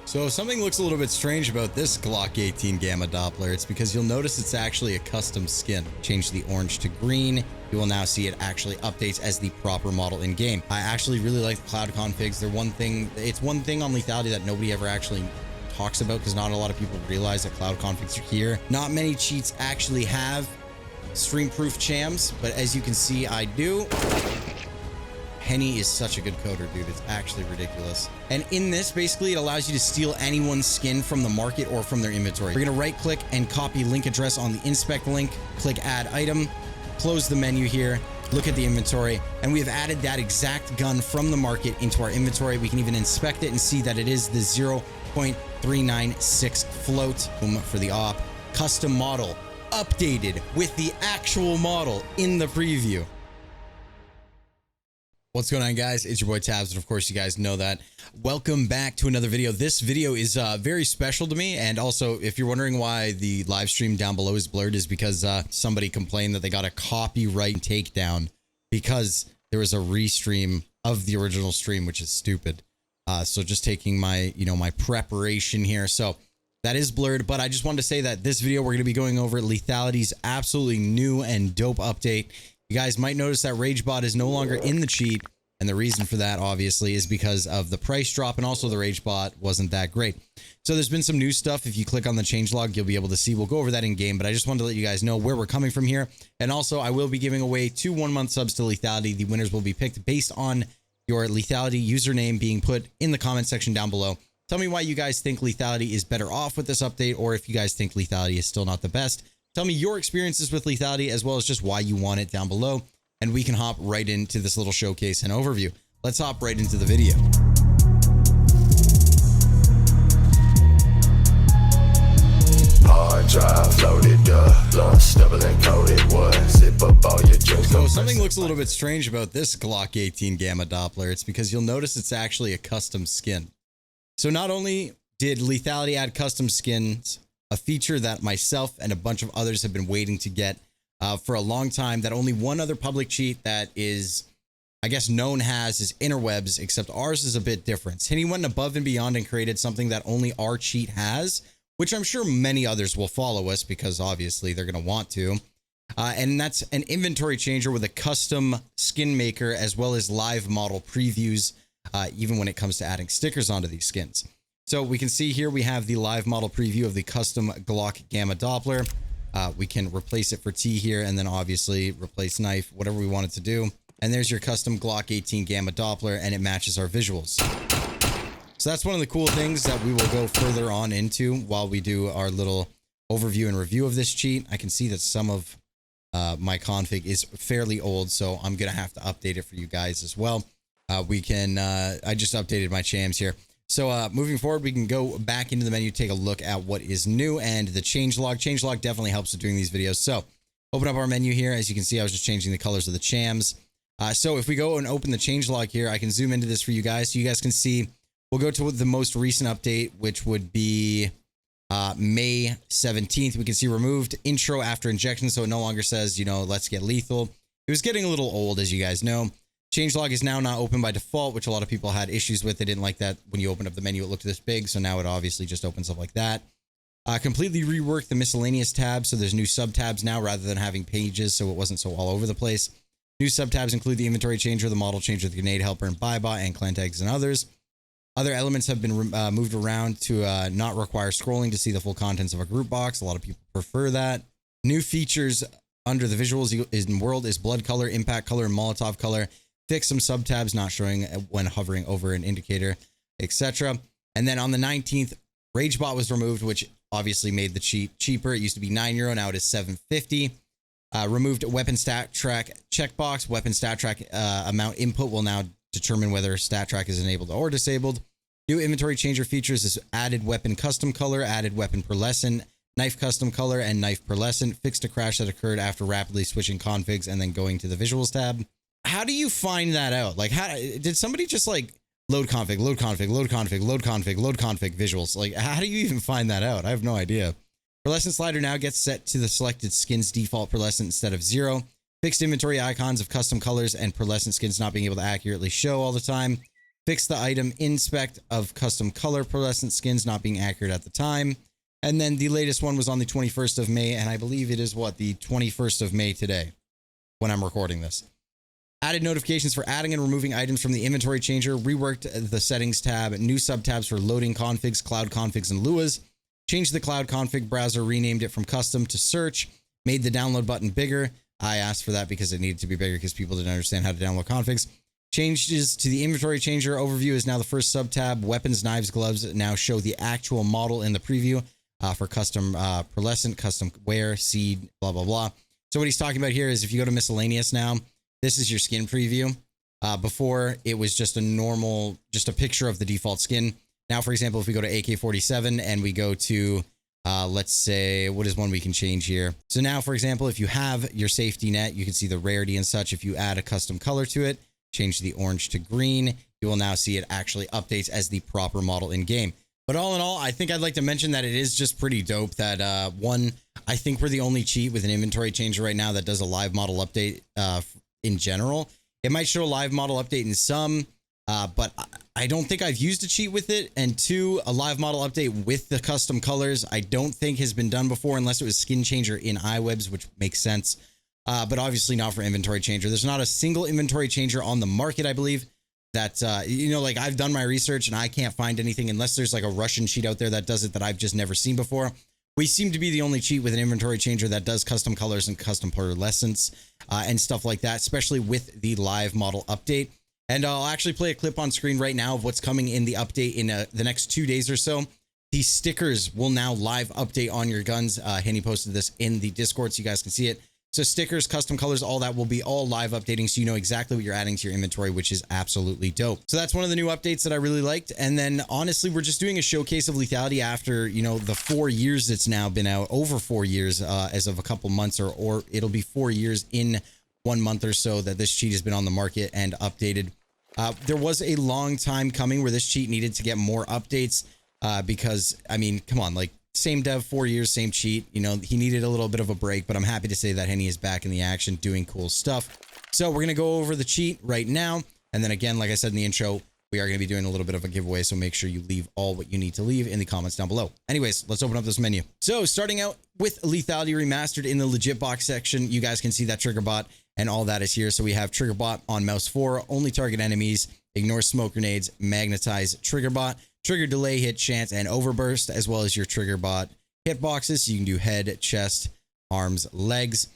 So if something looks a little bit strange about this Glock 18 Gamma Doppler, it's because you'll notice it's actually a custom skin. Change the orange to green. You will now see it actually updates as the proper model in game. I actually really like the cloud configs. They're it's one thing on Lethality that nobody ever actually talks about because not a lot of people realize that cloud configs are here. Not many cheats actually have stream-proof chams, but as you can see, I do. Henny is such a good coder, dude. It's actually ridiculous. And in this, basically, it allows you to steal anyone's skin from the market or from their inventory. We're going to right-click and copy link address on the inspect link, click add item, close the menu here, look at the inventory, and we have added that exact gun from the market into our inventory. We can even inspect it and see that it is the 0.396 float for the op. Custom model updated with the actual model in the preview. What's going on, guys? It's your boy Tabz, and of course you guys know that. Welcome back to another video. This video is very special to me, and also if you're wondering why the live stream down below is blurred, is because somebody complained that they got a copyright takedown because there was a restream of the original stream, which is stupid. So just taking my my preparation here, so that is blurred. But I just wanted to say that this video we're going to be going over Lethality's absolutely new and dope update. You guys might notice that Ragebot is no longer in the cheat, and the reason for that obviously is because of the price drop, and also the Ragebot wasn't that great. So there's been some new stuff. If you click on the changelog, you'll be able to see. We'll go over that in game, but I just wanted to let you guys know where we're coming from here. And also, I will be giving away 2 1-month subs to Lethality. The winners will be picked based on your Lethality username being put in the comment section down below. Tell me why you guys think Lethality is better off with this update, or if you guys think Lethality is still not the best. Tell me your experiences with Lethality, as well as just why you want it down below, and we can hop right into this little showcase and overview. Let's hop right into the video. Hard drive loaded, lost, double encoded, what? Zip up all your jokes. So something looks a little bit strange about this Glock 18 Gamma Doppler. It's because you'll notice it's actually a custom skin. So not only did Lethality add custom skins, a feature that myself and a bunch of others have been waiting to get for a long time, that only one other public cheat that is, I guess, known has is interwebs, except ours is a bit different. Henny went above and beyond and created something that only our cheat has, which I'm sure many others will follow us because obviously they're going to want to. And that's an inventory changer with a custom skin maker, as well as live model previews, even when it comes to adding stickers onto these skins. So we can see here we have the live model preview of the custom Glock Gamma Doppler. We can replace it for T here, and then obviously replace knife, whatever we want it to do. And there's your custom Glock 18 Gamma Doppler, and it matches our visuals. So that's one of the cool things that we will go further on into while we do our little overview and review of this cheat. I can see that some of my config is fairly old, so I'm going to have to update it for you guys as well. I just updated my chams here. So moving forward, we can go back into the menu, take a look at what is new, and the changelog. Changelog definitely helps with doing these videos. So open up our menu here. As you can see, I was just changing the colors of the chams. So if we go and open the changelog here, I can zoom into this for you guys. So you guys can see, we'll go to the most recent update, which would be May 17th. We can see removed intro after injection. So it no longer says, let's get lethal. It was getting a little old, as you guys know. Changelog is now not open by default, which a lot of people had issues with. They didn't like that when you open up the menu, it looked this big. So now it obviously just opens up like that. Completely reworked the miscellaneous tab. So there's new sub tabs now rather than having pages, so it wasn't so all over the place. New sub tabs include the inventory changer, the model changer, the grenade helper, and buybot, and clan tags, and others. Other elements have been moved around to not require scrolling to see the full contents of a group box. A lot of people prefer that. New features under the visuals in world is blood color, impact color, and Molotov color. Fix some sub tabs not showing when hovering over an indicator, etc. And then on the 19th, Ragebot was removed, which obviously made the cheat cheaper. It used to be €9, now it is $7.50. Removed weapon stat track checkbox. Weapon stat track amount input will now determine whether stat track is enabled or disabled. New inventory changer features is added weapon custom color, added weapon per lesson, knife custom color, and knife per lesson. Fixed a crash that occurred after rapidly switching configs and then going to the visuals tab. How do you find that out? Like, how did somebody just like load config, load config, load config, load config, load config visuals? Like, how do you even find that out? I have no idea. Pearlescent slider now gets set to the selected skin's default pearlescent instead of 0. Fixed inventory icons of custom colors and pearlescent skins not being able to accurately show all the time. fix the item inspect of custom color pearlescent skins not being accurate at the time. And then the latest one was on the 21st of May, and I believe it is the 21st of May today when I'm recording this. Added notifications for adding and removing items from the inventory changer, reworked the settings tab, new subtabs for loading configs, cloud configs, and Luas, changed the cloud config browser, renamed it from custom to search, made the download button bigger. I asked for that because it needed to be bigger because people didn't understand how to download configs. Changes to the inventory changer overview is now the first subtab. Weapons, knives, gloves now show the actual model in the preview for custom pearlescent, custom wear, seed, blah, blah, blah. So what he's talking about here is if you go to miscellaneous now, this is your skin preview. Before it was just a picture of the default skin. Now, for example, if we go to AK-47 and we go to, let's say, what is one we can change here? So now, for example, if you have your safety net, you can see the rarity and such. If you add a custom color to it, change the orange to green, you will now see it actually updates as the proper model in game. But all in all, I think I'd like to mention that it is just pretty dope that I think we're the only cheat with an inventory changer right now that does a live model update in general. It might show a live model update in some, but I don't think I've used a cheat with it. And two, a live model update with the custom colors, I don't think has been done before unless it was skin changer in iWebs, which makes sense. But obviously not for inventory changer. There's not a single inventory changer on the market, I believe, that, like I've done my research and I can't find anything unless there's like a Russian cheat out there that does it that I've just never seen before. We seem to be the only cheat with an inventory changer that does custom colors and custom pearlescents and stuff like that, especially with the live model update. And I'll actually play a clip on screen right now of what's coming in the update in the next 2 days or so. The stickers will now live update on your guns. Henny posted this in the Discord so you guys can see it. So stickers, custom colors, all that will be all live updating so you know exactly what you're adding to your inventory, which is absolutely dope. So that's one of the new updates that I really liked. And then honestly, we're just doing a showcase of lethality after, the 4 years it's now been out, over 4 years as of a couple months, or it'll be 4 years in 1 month or so that this cheat has been on the market and updated. There was a long time coming where this cheat needed to get more updates because, I mean, come on, like, same dev, 4 years, same cheat. He needed a little bit of a break, but I'm happy to say that Henny is back in the action doing cool stuff. So we're going to go over the cheat right now. And then again, like I said in the intro, we are going to be doing a little bit of a giveaway. So make sure you leave all what you need to leave in the comments down below. Anyways, let's open up this menu. So starting out with Lethality Remastered in the Legitbot section, you guys can see that trigger bot and all that is here. So we have trigger bot on mouse 4, only target enemies, ignore smoke grenades, magnetize trigger bot, trigger delay, hit chance, and overburst, as well as your trigger bot hitboxes. So you can do head, chest, arms, legs,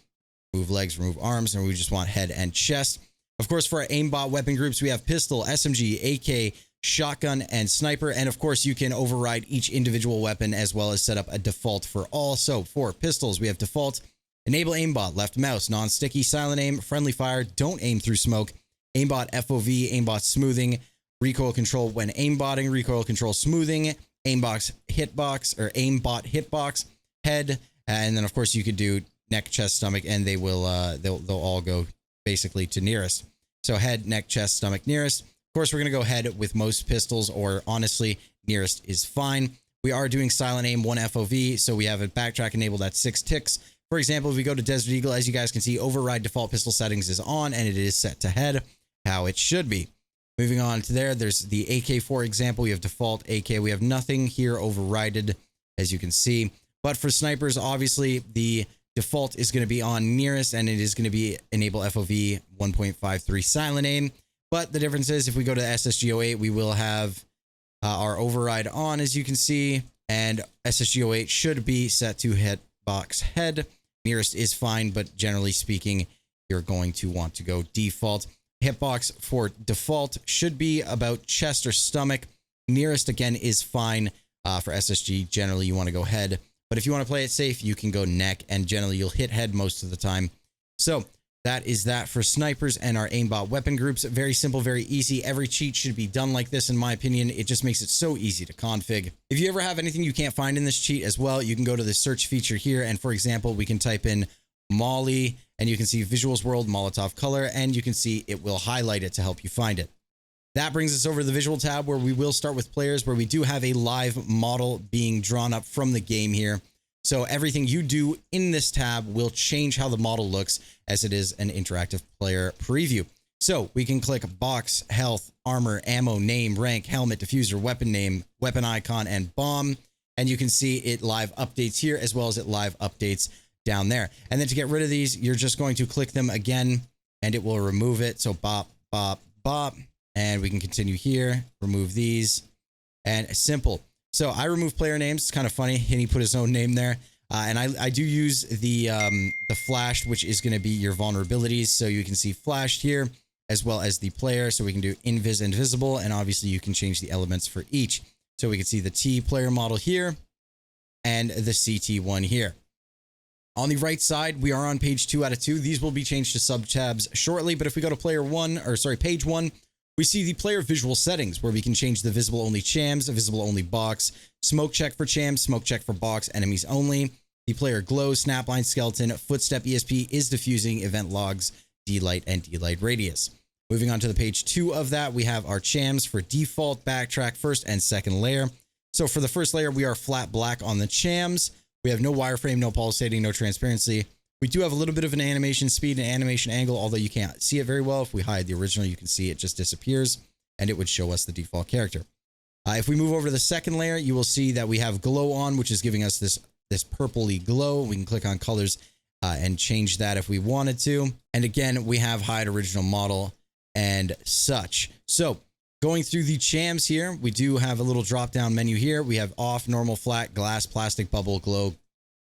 move legs, remove arms, and we just want head and chest. Of course, for our aimbot weapon groups, we have pistol, SMG, AK, shotgun, and sniper. And of course, you can override each individual weapon as well as set up a default for all. So for pistols, we have default, enable aimbot, left mouse, non-sticky, silent aim, friendly fire, don't aim through smoke, aimbot FOV, aimbot smoothing, recoil control when aimbotting, recoil control smoothing, aimbot hitbox, head, and then of course you could do neck, chest, stomach, and they will they'll all go basically to nearest. So head, neck, chest, stomach, nearest. Of course, we're gonna go head with most pistols, or honestly, nearest is fine. We are doing silent aim 1 FOV, so we have a backtrack enabled at 6 ticks. For example, if we go to Desert Eagle, as you guys can see, override default pistol settings is on, and it is set to head, how it should be. Moving on to there's the AK, for example. We have default AK. We have nothing here overrided, as you can see. But for snipers, obviously, the default is going to be on nearest, and it is going to be enable FOV 1.53 silent aim. But the difference is if we go to SSG08, we will have our override on, as you can see, and SSG08 should be set to hitbox head. Nearest is fine, but generally speaking, you're going to want to go default. Hitbox for default should be about chest or stomach. Nearest, again, is fine for SSG. Generally, you want to go head. But if you want to play it safe, you can go neck, and generally, you'll hit head most of the time. So that is that for snipers and our aimbot weapon groups. Very simple, very easy. Every cheat should be done like this, in my opinion. It just makes it so easy to config. If you ever have anything you can't find in this cheat as well, you can go to the search feature here. And for example, we can type in Molly, and you can see Visuals World, Molotov color, and you can see it will highlight it to help you find it. That brings us over to the visual tab, where we will start with players, where we do have a live model being drawn up from the game here. So everything you do in this tab will change how the model looks, as it is an interactive player preview. So we can click box, health, armor, ammo, name, rank, helmet, diffuser, weapon name, weapon icon, and bomb. And you can see it live updates here as well as it live updates down there. And then to get rid of these, you're just going to click them again and it will remove it. So bop, bop, bop. And we can continue here, remove these, and simple. So I remove player names. It's kind of funny. And he put his own name there. And I do use the flashed, which is going to be your vulnerabilities. So you can see flashed here as well as the player. So we can do invis and visible. And obviously you can change the elements for each. So we can see the T player model here and the CT one here. On the right side, we are on page 2 out of 2. These will be changed to sub tabs shortly. But if we go to page 1, we see the player visual settings where we can change the visible only chams, visible only box, smoke check for chams, smoke check for box, enemies only. The player glow, snapline skeleton, footstep ESP is diffusing, event logs, D-light, and D-light radius. Moving on to the page 2 of that, we have our chams for default, backtrack, first and second layer. So for the first layer, we are flat black on the chams. We have no wireframe, no pulsating, no transparency. We do have a little bit of an animation speed and animation angle, although you can't see it very well. If we hide the original, you can see it just disappears and it would show us the default character. If we move over to the second layer, you will see that we have glow on, which is giving us this purpley glow. We can click on colors and change that if we wanted to. And again, we have hide original model and such. So going through the chams here, we do have a little drop down menu here. We have off, normal, flat, glass, plastic, bubble, glow,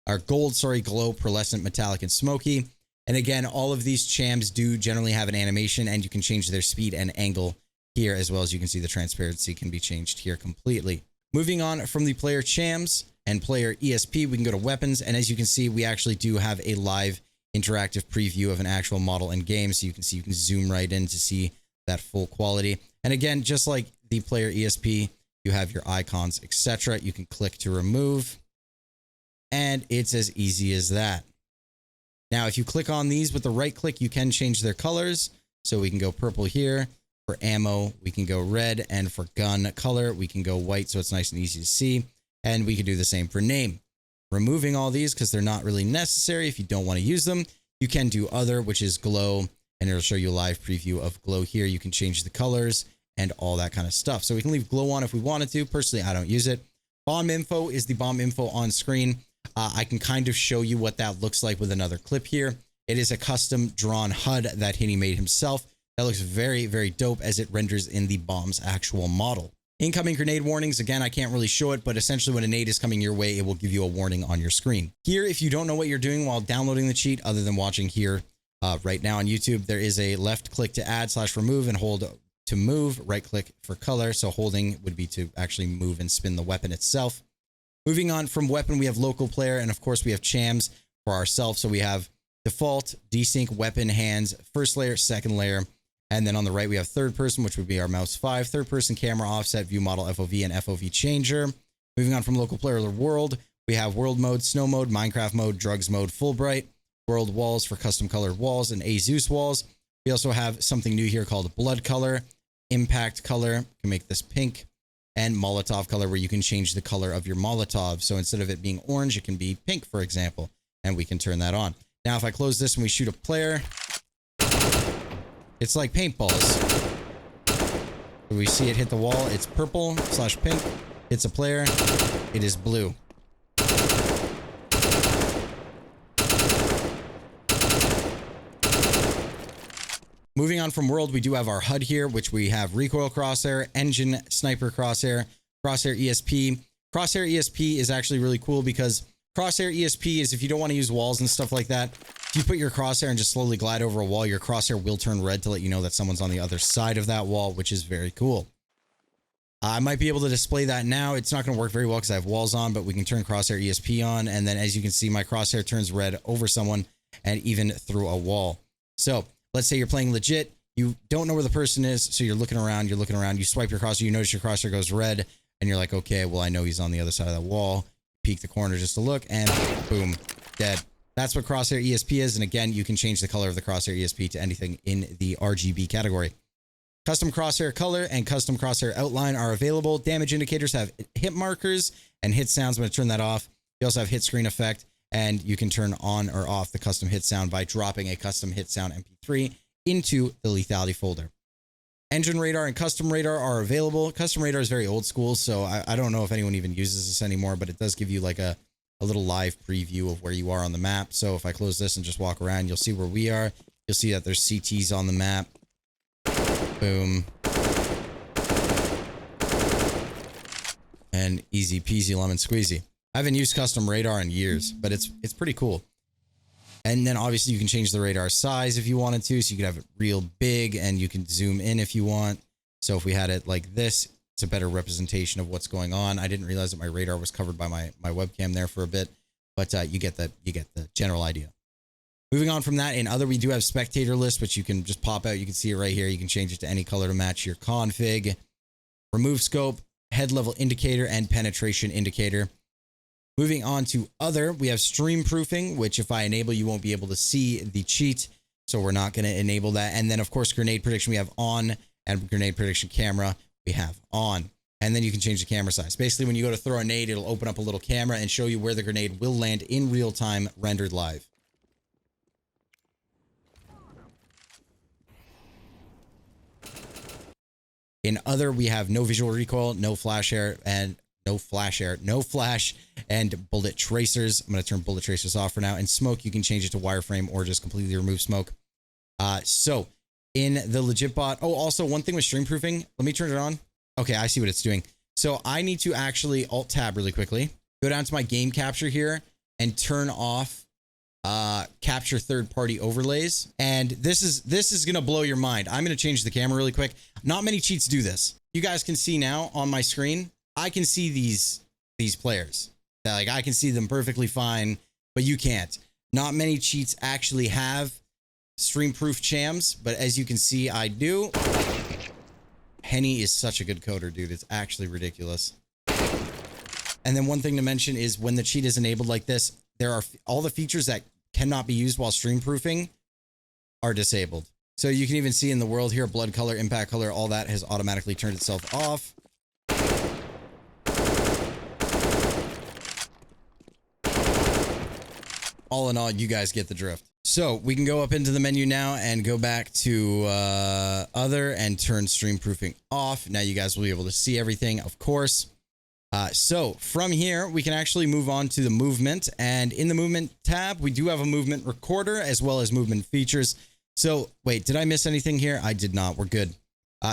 or gold, glow, pearlescent, metallic, and smoky. And again, all of these chams do generally have an animation and you can change their speed and angle here, as well as you can see the transparency can be changed here completely. Moving on from the player chams and player ESP, we can go to weapons. And as you can see, we actually do have a live interactive preview of an actual model in game. So you can zoom right in to see that full quality. And again, just like the player ESP, you have your icons, etc. You can click to remove. And it's as easy as that. Now, if you click on these with the right click, you can change their colors. So we can go purple here. For ammo, we can go red. And for gun color, we can go white. So it's nice and easy to see. And we can do the same for name. Removing all these because they're not really necessary. If you don't want to use them, you can do other, which is glow. And it'll show you a live preview of glow here. You can change the colors and all that kind of stuff. So we can leave glow on if we wanted to. Personally, I don't use it. Bomb info is the bomb info on screen. I can kind of show you what that looks like with another clip here. It is a custom drawn HUD that Hinny made himself. That looks very, very dope as it renders in the bomb's actual model. Incoming grenade warnings. Again, I can't really show it, but essentially when a nade is coming your way, it will give you a warning on your screen. Here, if you don't know what you're doing while downloading the cheat, other than watching here right now on YouTube, there is a left click to add / remove and hold to move, right click for color. So holding would be to actually move and spin the weapon itself. Moving on from weapon, we have local player, and of course we have chams for ourselves. So we have default, desync, weapon, hands, first layer, second layer. And then on the right, we have third person, which would be our mouse 5, third person camera, offset, view model, FOV, and FOV changer. Moving on from local player to world, we have world mode, snow mode, Minecraft mode, drugs mode, Fulbright, world walls for custom colored walls, and Azus walls. We also have something new here called blood color, impact color, you can make this pink, and Molotov color, where you can change the color of your Molotov. So instead of it being orange, it can be pink, for example, and we can turn that on. Now, if I close this and we shoot a player, it's like paintballs. We see it hit the wall, it's purple / pink. Hits a player, it is blue. Moving on from world, we do have our HUD here, which we have recoil crosshair, engine, sniper crosshair, crosshair ESP. Crosshair ESP is actually really cool because crosshair ESP is if you don't want to use walls and stuff like that, if you put your crosshair and just slowly glide over a wall, your crosshair will turn red to let you know that someone's on the other side of that wall, which is very cool. I might be able to display that now. It's not going to work very well because I have walls on, but we can turn crosshair ESP on. And then as you can see, my crosshair turns red over someone and even through a wall. So let's say you're playing legit. You don't know where the person is. So you're looking around, you swipe your crosshair, you notice your crosshair goes red and you're like, okay, well, I know he's on the other side of that wall. Peek the corner just to look and boom, dead. That's what crosshair ESP is. And again, you can change the color of the crosshair ESP to anything in the RGB category. Custom crosshair color and custom crosshair outline are available. Damage indicators have hit markers and hit sounds. I'm going to turn that off. You also have hit screen effect, and you can turn on or off the custom hit sound by dropping a custom hit sound MP3 into the lethality folder. Engine radar and custom radar are available. Custom radar is very old school, so I don't know if anyone even uses this anymore, but it does give you like a little live preview of where you are on the map. So if I close this and just walk around, you'll see where we are. You'll see that there's CTs on the map. Boom. And easy peasy lemon squeezy. I haven't used custom radar in years, but it's pretty cool. And then obviously you can change the radar size if you wanted to, so you could have it real big and you can zoom in if you want. So if we had it like this, it's a better representation of what's going on. I didn't realize that my radar was covered by my webcam there for a bit, but you get the general idea. Moving on from that, in other, we do have spectator list, which you can just pop out. You can see it right here. You can change it to any color to match your config. Remove scope, head level indicator, and penetration indicator. Moving on to other, we have stream proofing, which if I enable, you won't be able to see the cheat. So we're not going to enable that. And then of course, grenade prediction we have on, and grenade prediction camera we have on. And then you can change the camera size. Basically, when you go to throw a nade, it'll open up a little camera and show you where the grenade will land in real time, rendered live. In other, we have no visual recoil, no flash and bullet tracers. I'm going to turn bullet tracers off for now. And smoke, you can change it to wireframe or just completely remove smoke. So in the Legitbot, oh, also one thing with stream proofing, let me turn it on. Okay, I see what it's doing. So I need to actually alt tab really quickly, go down to my game capture here and turn off capture third-party overlays. And this is going to blow your mind. I'm going to change the camera really quick. Not many cheats do this. You guys can see now on my screen, I can see these players. Like I can see them perfectly fine, but you can't. Not many cheats actually have stream proof chams, but as you can see, I do. Henny is such a good coder, dude. It's actually ridiculous. And then one thing to mention is when the cheat is enabled like this, there are all the features that cannot be used while stream proofing are disabled. So you can even see in the world here, blood color, impact color, all that has automatically turned itself off. All in all, you guys get the drift. So we can go up into the menu now and go back to other and turn stream proofing off. Now you guys will be able to see everything, of course. So from here, we can actually move on to the movement. And in the movement tab, we do have a movement recorder as well as movement features. So wait, did I miss anything here? I did not. We're good.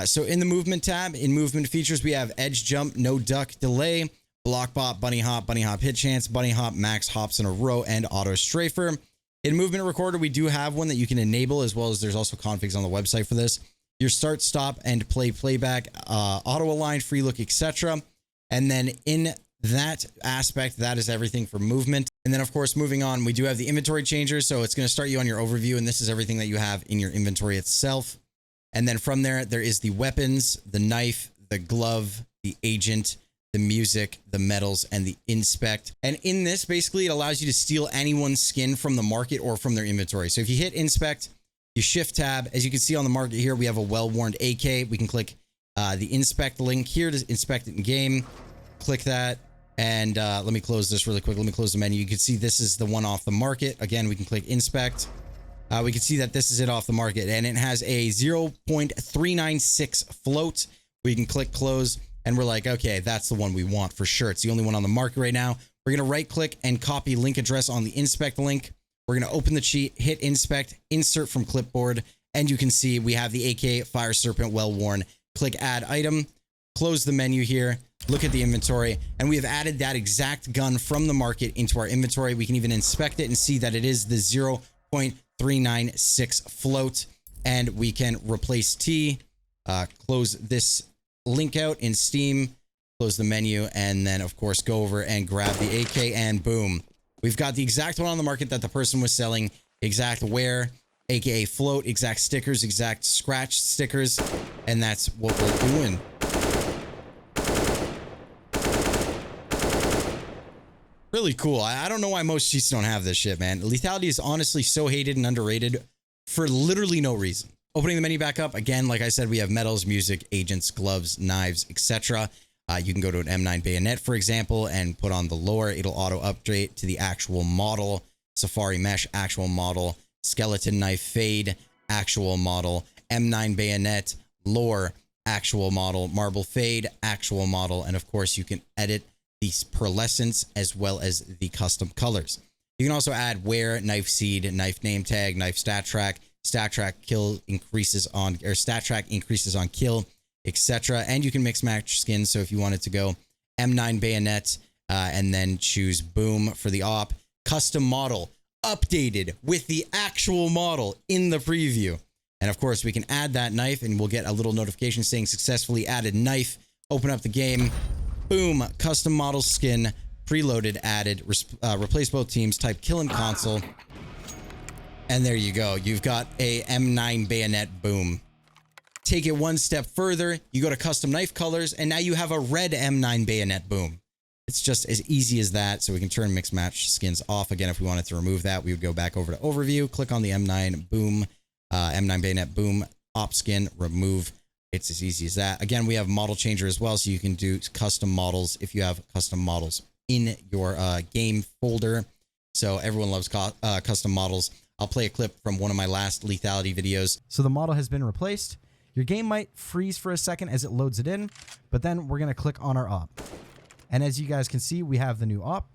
So in the movement tab, in movement features, we have edge jump, no duck delay, block bot, bunny hop hit chance, bunny hop, max hops in a row, and auto strafer. In movement recorder, we do have one that you can enable, as well as there's also configs on the website for this. Your start, stop, and playback, auto align, free look, etc. And then in that aspect, that is everything for movement. And then of course, moving on, we do have the inventory changer. So it's going to start you on your overview, and this is everything that you have in your inventory itself. And then from there, there is the weapons, the knife, the glove, the agent, the music, the metals, and the inspect. And in this, basically, it allows you to steal anyone's skin from the market or from their inventory. So if you hit inspect, you shift tab. As you can see on the market here, we have a well-worn AK. We can click the inspect link here to inspect it in game. Click that. And let me close this really quick. Let me close the menu. You can see this is the one off the market. Again, we can click inspect. We can see that this is it off the market, and it has a 0.396 float. We can click close, and we're like, okay, that's the one we want for sure. It's the only one on the market right now. We're going to right click and copy link address on the inspect link. We're going to open the cheat, hit inspect, insert from clipboard, and you can see we have the AK Fire Serpent well worn. Click add item, close the menu here, look at the inventory, and we have added that exact gun from the market into our inventory. We can even inspect it and see that it is the 0.396 float, and we can replace T, close this link out in Steam, close the menu, and then of course go over and grab the AK, and boom, we've got the exact one on the market that the person was selling, exact wear, aka float, exact stickers, exact scratch stickers, and that's what we're doing. Really cool. I don't know why most cheats don't have this shit, man. Lethality is honestly so hated and underrated for literally no reason. Opening the menu back up, again, like I said, we have metals, music, agents, gloves, knives, etc. You can go to an M9 bayonet, for example, and put on the lore. It'll auto update to the actual model, Safari Mesh, actual model, skeleton knife fade, actual model, M9 bayonet, lore, actual model, marble fade, actual model, and of course you can edit the pearlescence as well as the custom colors. You can also add wear, knife seed, knife name tag, knife stat track kill increases on, or stat track increases on kill, etc. And you can mix match skins. So if you wanted to go M9 bayonet and then choose boom for the op, custom model updated with the actual model in the preview. And of course we can add that knife and we'll get a little notification saying successfully added knife. Open up the game, boom, custom model skin preloaded, added, replace both teams, type kill in console, and there you go. You've got a M9 bayonet boom. Take it one step further, you go to custom knife colors, and now you have a red M9 bayonet boom. It's just as easy as that. So we can turn mix match skins off. Again, if we wanted to remove that, we would go back over to overview, click on the M9 boom, M9 bayonet boom, op skin, remove. It's as easy as that. Again, we have model changer as well, so you can do custom models if you have custom models in your game folder. So everyone loves custom models. I'll play a clip from one of my last lethality videos. So the model has been replaced. Your game might freeze for a second as it loads it in, but then we're going to click on our op. And as you guys can see, we have the new op.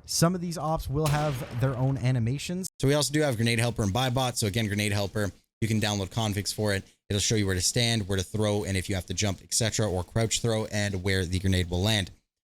Some of these ops will have their own animations. So we also do have grenade helper and buy bot. So again, grenade helper, you can download configs for it. It'll show you where to stand, where to throw, and if you have to jump, etc., or crouch throw, and where the grenade will land.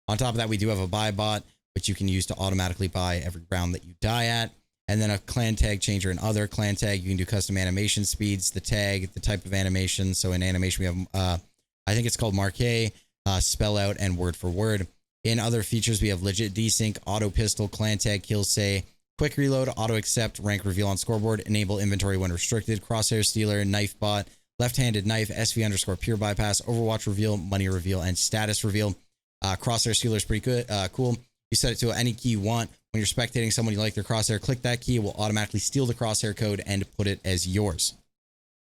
On top of that, we do have a buy bot, which you can use to automatically buy every round that you die at. And then a clan tag changer and other clan tag. You can do custom animation speeds, the tag, the type of animation. So in animation, we have, I think it's called marquee, spell out, and word for word. In other features, we have legit desync, auto pistol, clan tag, kill say, quick reload, auto accept, rank reveal on scoreboard, enable inventory when restricted, crosshair stealer, knife bot, left-handed knife, SV underscore pure bypass, overwatch reveal, money reveal, and status reveal. Crosshair stealer is pretty good, cool. You set it to any key you want. When you're spectating someone you like their crosshair, click that key. It will automatically steal the crosshair code and put it as yours.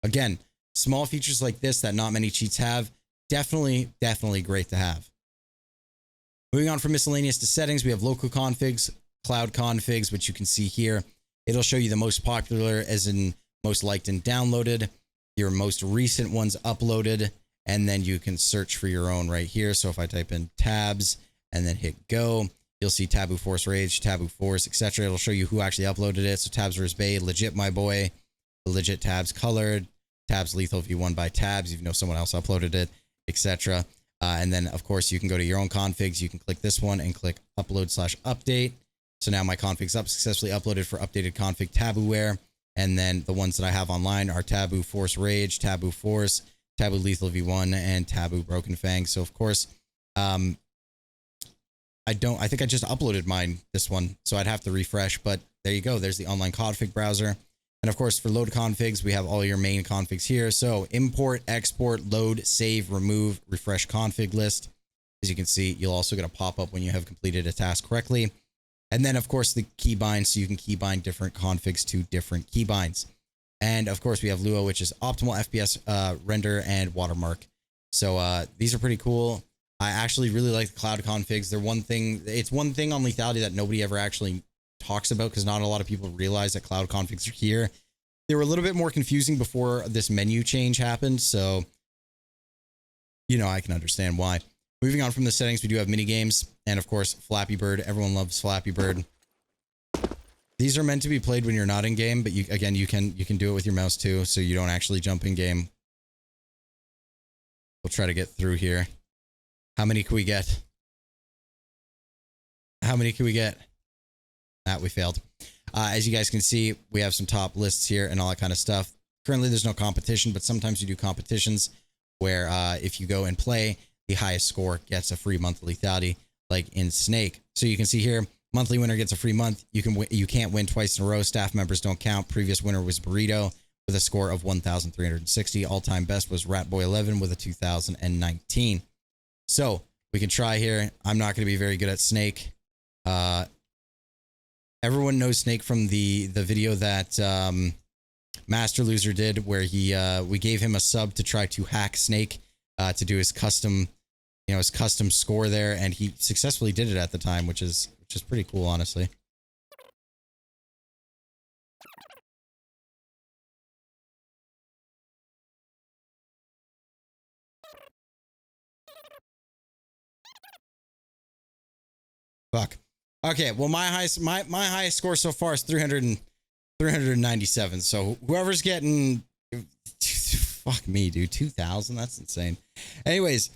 Again, small features like this that not many cheats have. Definitely great to have. Moving on from miscellaneous to settings, we have local configs, cloud configs, which you can see here. It'll show you the most popular, as in most liked and downloaded, your most recent ones uploaded, and then you can search for your own right here. So if I type in tabs and then hit go, you'll see Taboo Force Rage, Taboo Force, etc. It'll show you who actually uploaded it. So TabzWare Bay, legit my boy, legit tabs colored, tabs lethal v1 by tabs, even though someone else uploaded it, etc. And then of course you can go to your own configs. You can click this one and click upload/update. So now my config's up, successfully uploaded for updated config TabzWare. And then the ones that I have online are Taboo Force Rage, Taboo Force, Taboo Lethal v1, and Taboo Broken Fang. So of course, I think I just uploaded this one, so I'd have to refresh, but there you go. There's the online config browser. And of course, for load configs, we have all your main configs here. So import, export, load, save, remove, refresh config list. As you can see, you'll also get a pop-up when you have completed a task correctly. And then of course the keybinds, so you can keybind different configs to different keybinds. And of course we have Lua, which is optimal FPS render and watermark. So these are pretty cool. I actually really like the cloud configs. It's one thing on lethality that nobody ever actually talks about, because not a lot of people realize that cloud configs are here. They were a little bit more confusing before this menu change happened. So, you know, I can understand why. Moving on from the settings, we do have Minigames and of course Flappy Bird. Everyone loves Flappy Bird. These are meant to be played when you're not in game, but you can do it with your mouse too, so you don't actually jump in game. We'll try to get through here. How many can we get? How many can we get? We failed. As you guys can see, we have some top lists here and all that kind of stuff. Currently, there's no competition, but sometimes you do competitions where if you go and play, the highest score gets a free month of lethality, like in Snake. So you can see here, monthly winner gets a free month. You can't win twice in a row. Staff members don't count. Previous winner was Burrito with a score of 1,360. All-time best was Ratboy11 with a 2,019. So we can try here. I'm not going to be very good at Snake. Everyone knows Snake from the video that Master Loser did, where we gave him a sub to try to hack Snake to do his custom, his custom score there, and he successfully did it at the time, which is pretty cool, honestly. Fuck. Okay, well, my highest score so far is 397. So whoever's getting, fuck me, dude, 2,000. That's insane. Anyways,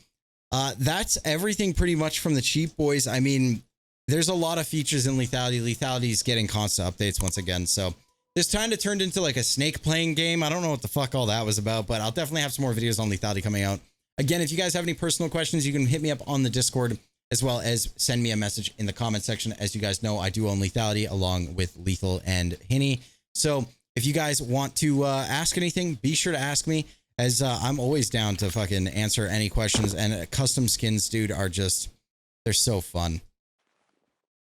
that's everything pretty much from the cheap boys. I mean, there's a lot of features in Lethality. Lethality is getting constant updates once again. So this kind of turned into like a snake playing game. I don't know what the fuck all that was about, but I'll definitely have some more videos on Lethality coming out. Again, if you guys have any personal questions, you can hit me up on the Discord, as well as send me a message in the comment section. As you guys know, I do own Lethality along with Lethal and Hinny. So if you guys want to ask anything, be sure to ask me, as I'm always down to fucking answer any questions. And custom skins, dude, are just, they're so fun.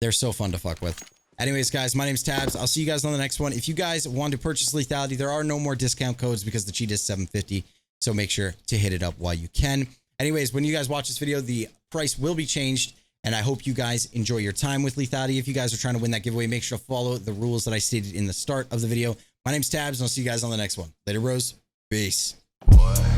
They're so fun to fuck with. Anyways, guys, my name's Tabz. I'll see you guys on the next one. If you guys want to purchase Lethality, there are no more discount codes because the cheat is $7.50. So make sure to hit it up while you can. Anyways, when you guys watch this video, the price will be changed, and I hope you guys enjoy your time with Lethality. If you guys are trying to win that giveaway, make sure to follow the rules that I stated in the start of the video. My name's Tabz, and I'll see you guys on the next one. Later, bros. Peace. What?